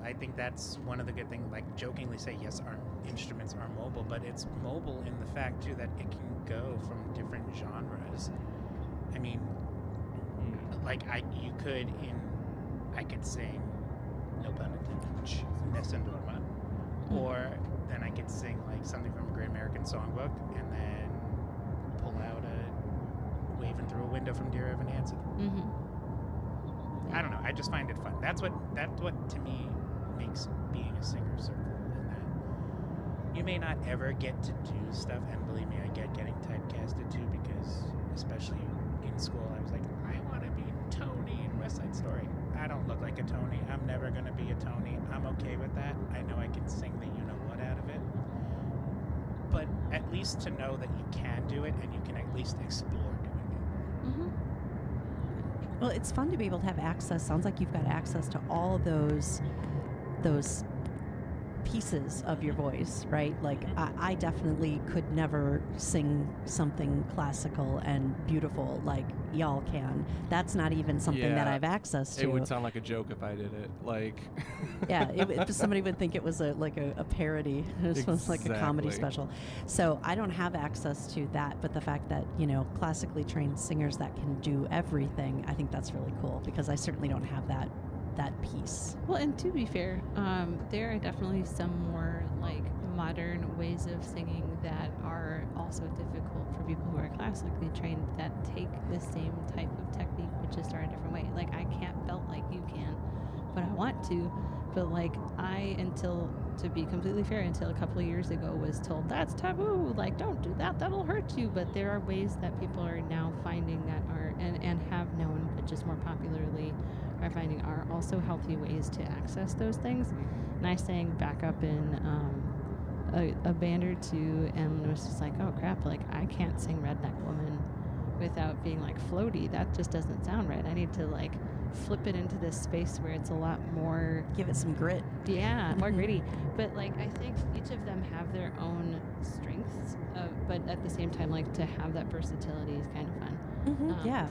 I think that's one of the good things. Like jokingly say, yes, our instruments are mobile, but it's mobile in the fact too that it can go from different genres. I mean, like I could sing, no pun intended, Nessa Dorma, or then I could sing like something from a Great American Songbook, and then pull out a Waving Through a Window from Dear Evan Hansen. I don't know. I just find it fun. That's what to me makes being a singer so cool. In that you may not ever get to do stuff, and believe me, I get getting typecasted too, because especially in school, I was like, I want to be Tony in West Side Story. I don't look like a Tony. I'm never going to be a Tony. I'm okay with that. I know I can sing the you-know-what out of it. But at least to know that you can do it and you can at least explore doing it. Well, it's fun to be able to have access. Sounds like you've got access to all those pieces of your voice, right? Like I definitely could never sing something classical and beautiful like y'all can. That's not even something that I have access to. It would sound like a joke if I did it. Like, yeah, somebody would think it was a parody. It was like a comedy special. So I don't have access to that. But the fact that classically trained singers that can do everything, I think that's really cool, because I certainly don't have that piece. Well, and to be fair, there are definitely some more like modern ways of singing that are also difficult for people who are classically trained, that take the same type of technique but just are a different way. Like I can't belt like you can, but I want to. But like to be completely fair, until a couple of years ago was told that's taboo, like don't do that, that'll hurt you. But there are ways that people are now finding that are and have known, but just more popularly are finding are also healthy ways to access those things. And I sang backup in a band or two, and was just like, oh crap, like I can't sing Redneck Woman without being like floaty. That just doesn't sound right. I need to like flip it into this space where it's a lot more, give it some grit. Yeah, more gritty. But like I think each of them have their own strengths, but at the same time, like to have that versatility is kind of fun. Yeah.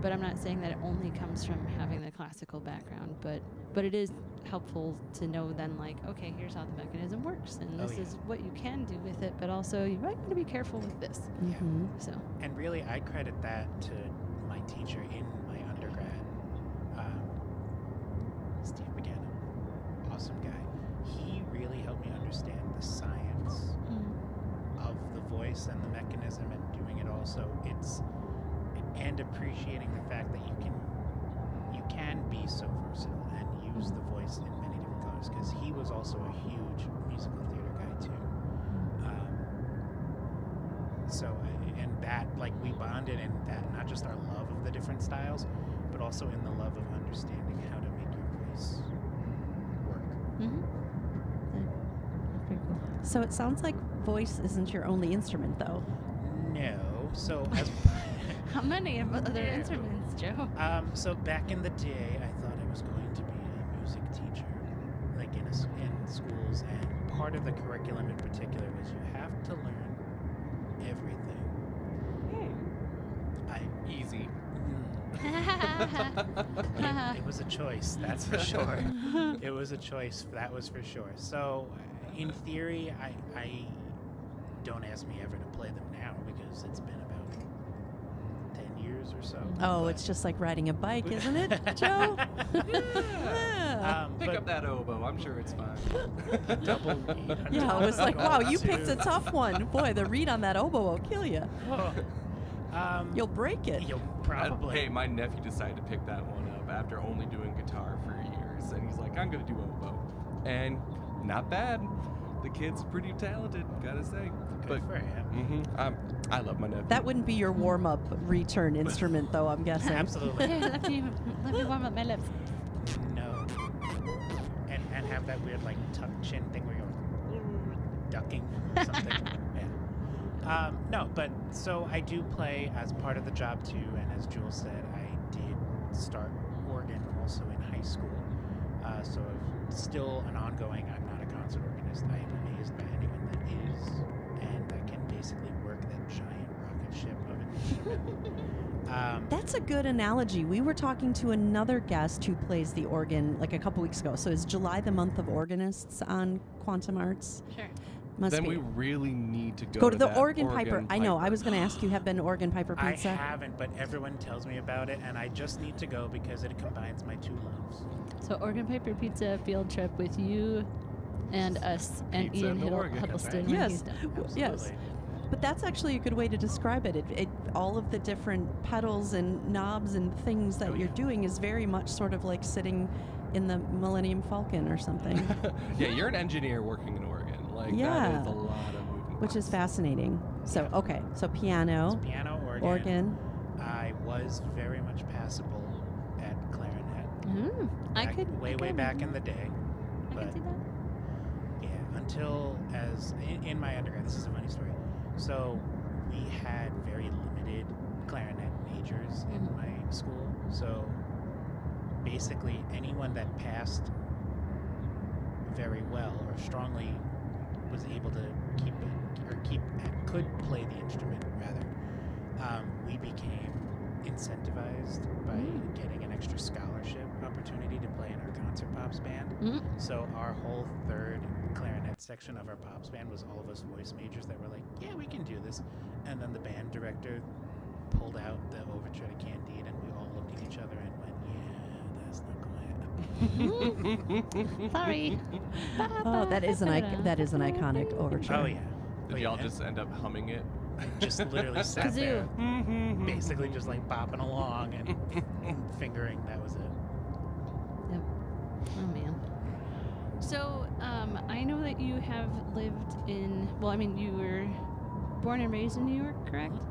But I'm not saying that it only comes from having the classical background, but it is helpful to know then, like, okay, here's how the mechanism works, and this is what you can do with it, but also you might want to be careful with this. So. And really, I credit that to my teacher in my undergrad, Steve McGannon, awesome guy. He really helped me understand the science of the voice and the mechanism and doing it also. And appreciating the fact that you can be so versatile and use the voice in many different colors, because he was also a huge musical theater guy too. And that, like, we bonded in that, not just our love of the different styles, but also in the love of understanding how to make your voice work. Pretty cool. So it sounds like voice isn't your only instrument, though. No. So as How many of other instruments, Joe? So back in the day, I thought I was going to be a music teacher, like in schools, and part of the curriculum in particular was you have to learn everything. Easy. It was a choice, that's for sure. It was a choice, that was for sure. So in theory, I don't ask me ever to play them now, because it's been about 10 years or so. Oh, but it's just like riding a bike, isn't it, Joe? Yeah. Pick up that oboe. I'm sure it's fine. Double reed. Yeah, I was like, wow, you picked a tough one. Boy, the reed on that oboe will kill you. You'll break it. You'll probably. Hey, my nephew decided to pick that one up after only doing guitar for years, and he's like, I'm going to do oboe. And not bad. The kid's pretty talented, gotta say. Good for him. I love my nephew. That wouldn't be your warm-up return instrument, though, I'm guessing. Absolutely. let me warm up my lips. No. And have that weird, like, tuck chin thing where you're ducking or something. Yeah. No, but so I do play as part of the job too, and as Jules said, I did start organ also in high school. So still an ongoing, I'm not a concert organist. I am amazed by anyone that is, and that can basically work that giant rock rocket ship of an instrument. That's a good analogy. We were talking to another guest who plays the organ like a couple weeks ago. So is July the month of organists on Quantum Arts? Sure. Must Then be. we really need to Go to the that organ piper. I know. I was going to ask you, have been to Organ Piper I Pizza? haven't, but everyone tells me about it, and I just need to go because it combines my two loves. So Organ Piper Pizza field trip with you and us and Pizza Ian and the organ. Huddleston. That's when Yes. he's done. Yes. Absolutely. But that's actually a good way to describe it. It all of the different pedals and knobs and things that Oh, you're yeah. doing is very much sort of like sitting in the Millennium Falcon or something, Yeah, you're an engineer working in Oregon. Like that Yeah. is a lot of moving which is parts. fascinating. So, okay. So piano, It's piano, organ. I was very much passable at clarinet. I Back- could way back in the day. I could but- see that. Yeah, until in my undergrad, this is a funny story. So we had very limited clarinet majors in Mhm. my school. So basically, anyone that passed very well or strongly was able to could play the instrument rather. We became incentivized by getting an extra scholarship opportunity to play in our concert pops band. Mm. So our whole third clarinet section of our pops band was all of us voice majors that were like, yeah, we can do this. And then the band director pulled out the overture to Candide, and we all looked at each other and went, yeah, that's not going to happen. Sorry. Oh, that is an iconic overture. Oh, yeah. Did Oh, y'all yeah. just end up humming it? Just literally sat there, Kazoo. basically just like bopping along and fingering. That was it. Yep. Oh man. So I know that you have lived in. Well, I mean, you were born and raised in New York, correct?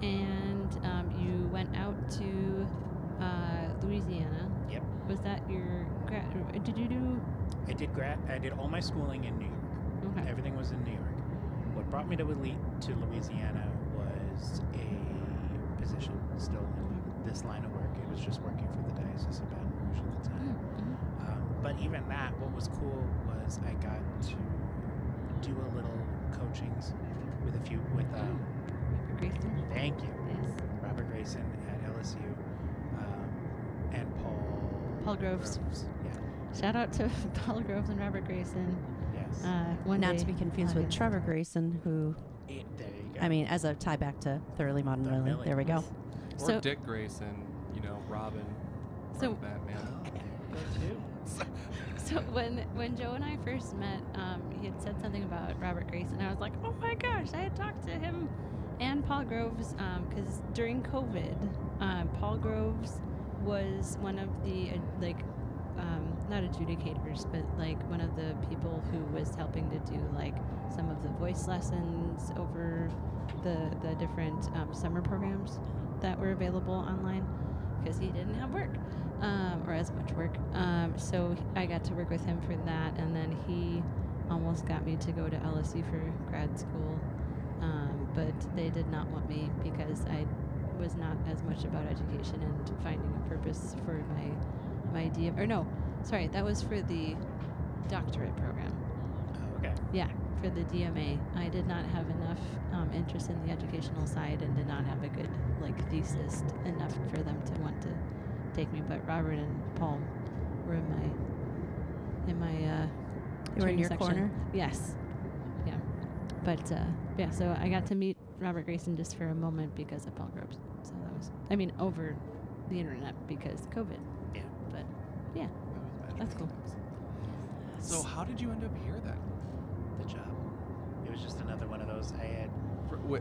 And you went out to Louisiana. Yep. Was that your grad? Did you do? I did all my schooling in New York. Okay. Everything was in New York. What brought me to Louisiana was a position still in this line of work. It was just working for the Diocese of Baton Rouge at the time. But even that, what was cool was I got to do a little coachings with Grayson. thank you, Yes. Robert Grayson at LSU, and Paul Groves. Yeah. Shout out to Paul Groves and Robert Grayson. Yes. One Not day to be confused I'll with get- Trevor Grayson, who, There you go. I mean, as a tie back to Thoroughly Modern The Millie. Millie. There we go. Or So- Dick Grayson, Robin So- from Batman. So when Joe and I first met, he had said something about Robert Grayson. I was like, oh my gosh, I had talked to him and Paul Groves because during COVID, Paul Groves was one of the not adjudicators, but like one of the people who was helping to do like some of the voice lessons over the different summer programs that were available online because he didn't have work. Or as much work. So I got to work with him for that, and then he almost got me to go to LSU for grad school, but they did not want me because I was not as much about education and finding a purpose for my that was for the doctorate program. Oh, okay. Yeah, for the DMA. I did not have enough interest in the educational side and did not have a good thesis enough for them to want to take me. But Robert and Paul were in my You were in training your section. corner? Yes. Yeah. But so I got to meet Robert Grayson just for a moment because of Paul Groves. So that was over the internet because COVID. Yeah. But yeah, that's cool. So how did you end up here then? The job. It was just another one of those I had.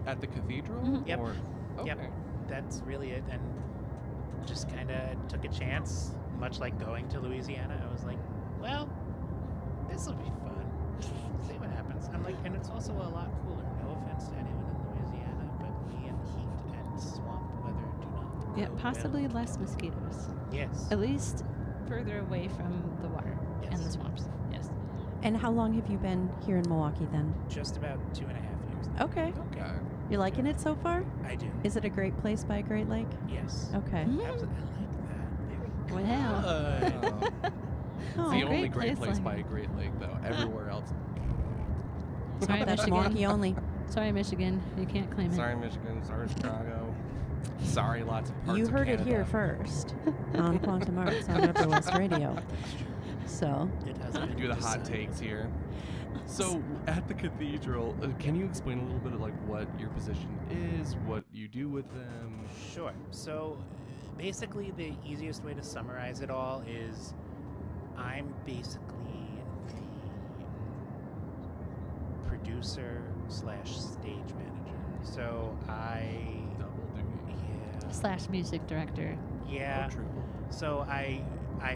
At the cathedral? Mhm. Yep. Or, okay. Yep. That's really it. And just kind of took a chance, much like going to Louisiana. I was like, well, this will be fun. See what happens. I'm like, and it's also a lot cooler. No offense to anyone in Louisiana, but me and heat and swamp weather do not. Yeah, go possibly well. less mosquitoes. Yes. At least further away from the water and the Yes. swamps. Yes. And how long have you been here in Milwaukee then? Just about 2.5 years. Now. Okay. Okay. You're liking it so far? I do. Is it a great place by a Great Lake? Yes. Okay. Absolutely. I like that. Wow. Good. Oh, The a only great great place place like- by a Great Lake, though. Everywhere else. Sorry, that's Michigan. Milwaukee only. Sorry, Michigan. You can't claim it. Sorry, Michigan. Sorry, Chicago. Sorry, lots of parts You of heard it Canada. here first on Quantum Arts on River West Radio. So, It has We been do the hot decided. takes here. So, at the cathedral, can you explain a little bit of like what your position is, what you do with them? Sure. So basically, the easiest way to summarize it all is I'm basically the producer slash stage manager. So Double duty. / music director. yeah. Oh, true. So I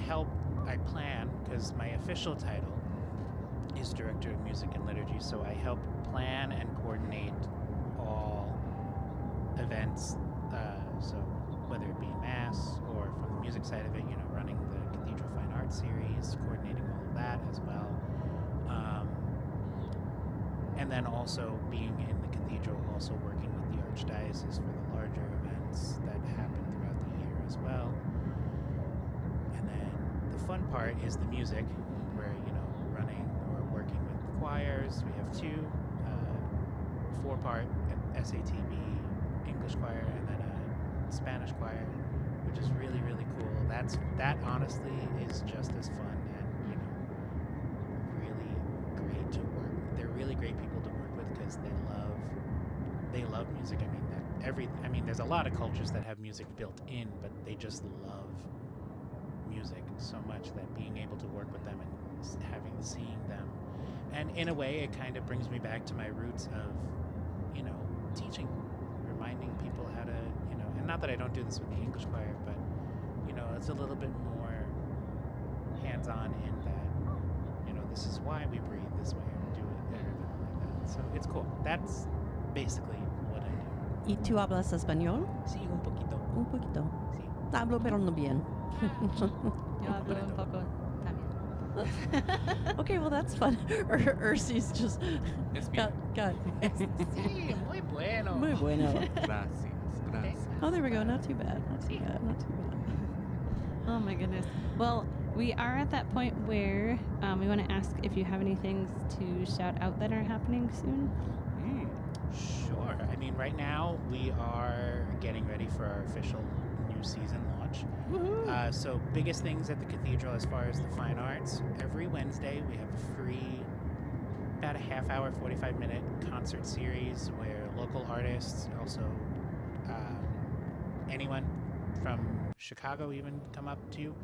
help, I plan, because my official title is Director of Music and Liturgy, so I help plan and coordinate all events, so whether it be Mass or from the music side of it, running the Cathedral Fine Arts series, coordinating all of that as well. And then also being in the cathedral, also working with the Archdiocese for the larger events that happen throughout the year as well. And then the fun part is the music, where, running or working with the choirs. We have two 4-part SATB English choir and then a Spanish choir, which is really, really cool. That honestly is just as fun and, really great to work. They're really great people to work with because they love music. I mean, there's a lot of cultures that have music built in, but they just love music so much that being able to work with them and seeing them, and in a way it kind of brings me back to my roots of teaching, reminding people how to, and not that I don't do this with the English choir, but it's a little bit more hands-on in that, this is why we breathe this way or do it, everything like that. So it's cool. That's basically what I do. ¿y tú hablas español? Sí, un poquito. Un poquito. Sí. Hablo, pero no bien. Yo hablo un poco también. Okay, well that's fun. Ursi's just Es bien. got Sí, muy bueno. muy bueno. Gracias. Gracias. Oh, there we go. Not too bad. Not too bad. Not too bad. Oh my goodness. Well, we are at that point where we want to ask if you have any things to shout out that are happening soon. Mm. Sure. I mean, right now we are getting ready for our official new season launch. So biggest things at the cathedral as far as the fine arts. Every Wednesday we have a free, about a half-hour, 45-minute concert series where local artists, also anyone from Chicago even come up to.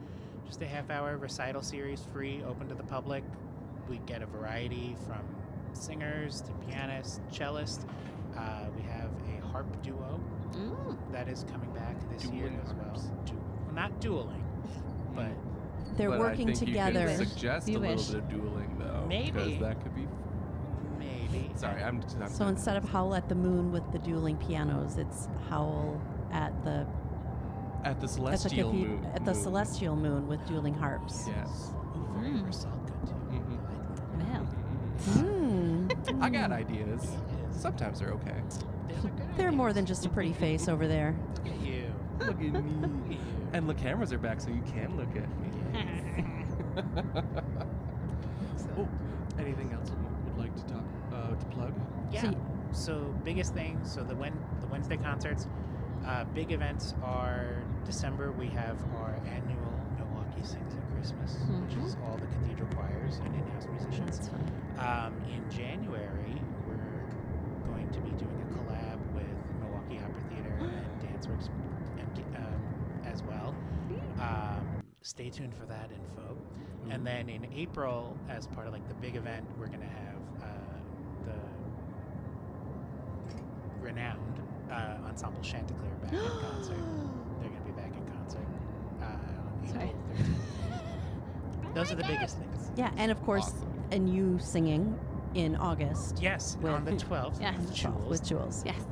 Just a half-hour recital series, free, open to the public. We get a variety from singers to pianists, cellists. We have a harp duo that is coming back this year Dueling as well. harps. Well, not dueling, but They're But working I think together. You could suggest You a little wish. bit of dueling, though. Maybe. Because that could be. maybe. Sorry, I'm So instead of Howl at the Moon with the dueling pianos, it's Howl at the at the celestial moon. at the celestial moon with dueling harps. Yes. Ooh, very versatile, good too. Mhm. I like that. Well, Mm. I got ideas. Sometimes they're okay. There's a good They're idea. more than just a pretty face over there. Look at you. Look at me. Look at you. And the cameras are back, so you can look at me. Oh, anything else you would like to talk to plug? Yeah. So biggest thing. So the Wednesday concerts, big events are December. We have our annual Milwaukee Sings at Christmas, which is all the cathedral choirs and in-house musicians. That's fun. In January, we're going to be doing a collab with Milwaukee Opera Theater and DanceWorks as well. Stay tuned for that info. And then in April, as part of like the big event, we're going to have the renowned Ensemble Chanticleer back in concert. They're going to be back in concert on Sorry. April 13th. Those are the biggest things. Yeah, and of course, Awesome. and you singing in August. Yes, With- on the 12th. Yes. with Jules. With Jules. yes.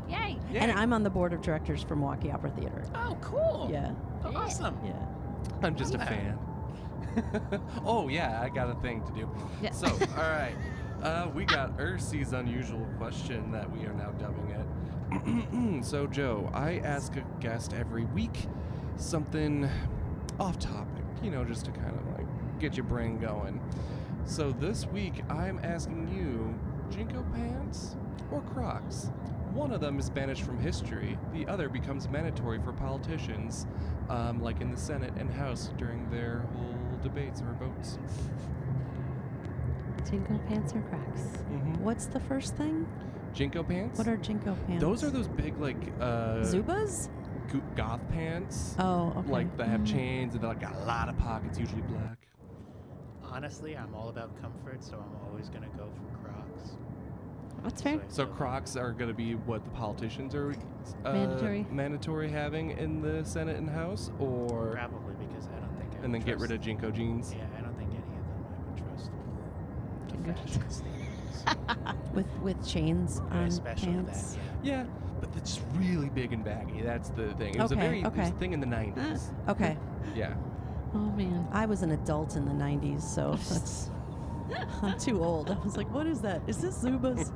Yay. And I'm on the board of directors for Milwaukee Opera Theater. Oh, cool. Yeah, Awesome. yeah. I'm just a Yeah. fan. Oh, yeah, I got a thing to do. Yeah. So, all right. We got Ursi's unusual question that we are now dubbing it. So, Joe, I ask a guest every week something off topic, just to kind of like get your brain going. So, this week, I'm asking you, Jinko Pants, or Crocs? One of them is banished from history. The other becomes mandatory for politicians, like in the Senate and House during their whole debates or votes. Jinko pants or Crocs? Mm-hmm. What's the first thing? Jinko pants? What are Jinko pants? Those are those big, like, Zubas? goth pants. Oh, okay. Like, that have chains and they're like got a lot of pockets, usually black. Honestly, I'm all about comfort, so I'm always gonna go for Crocs. That's fair. So Crocs are going to be what the politicians are mandatory having in the Senate and House, or Probably because I don't think I and then would get trust rid of Jinko jeans. Yeah, I don't think any of them I would trust. Jinko Fashion statements. with chains on Especially pants. that. Yeah, but it's really big and baggy. That's the thing. It was Okay, it was a okay. thing in the 90s. Okay. Yeah. Oh man. I was an adult in the 90s, so that's I'm too old. I was like, what is that? Is this Zubas?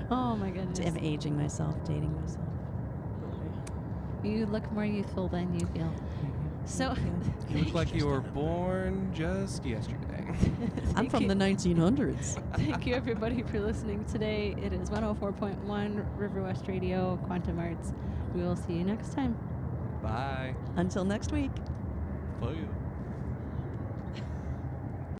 Oh my goodness. I'm aging myself, dating myself. You look more youthful than you feel. So You look like you were born just yesterday. I'm from the 1900s. Thank you everybody for listening today. It is 104.1 River West Radio, Quantum Arts. We will see you next time. Bye. Until next week. Bye.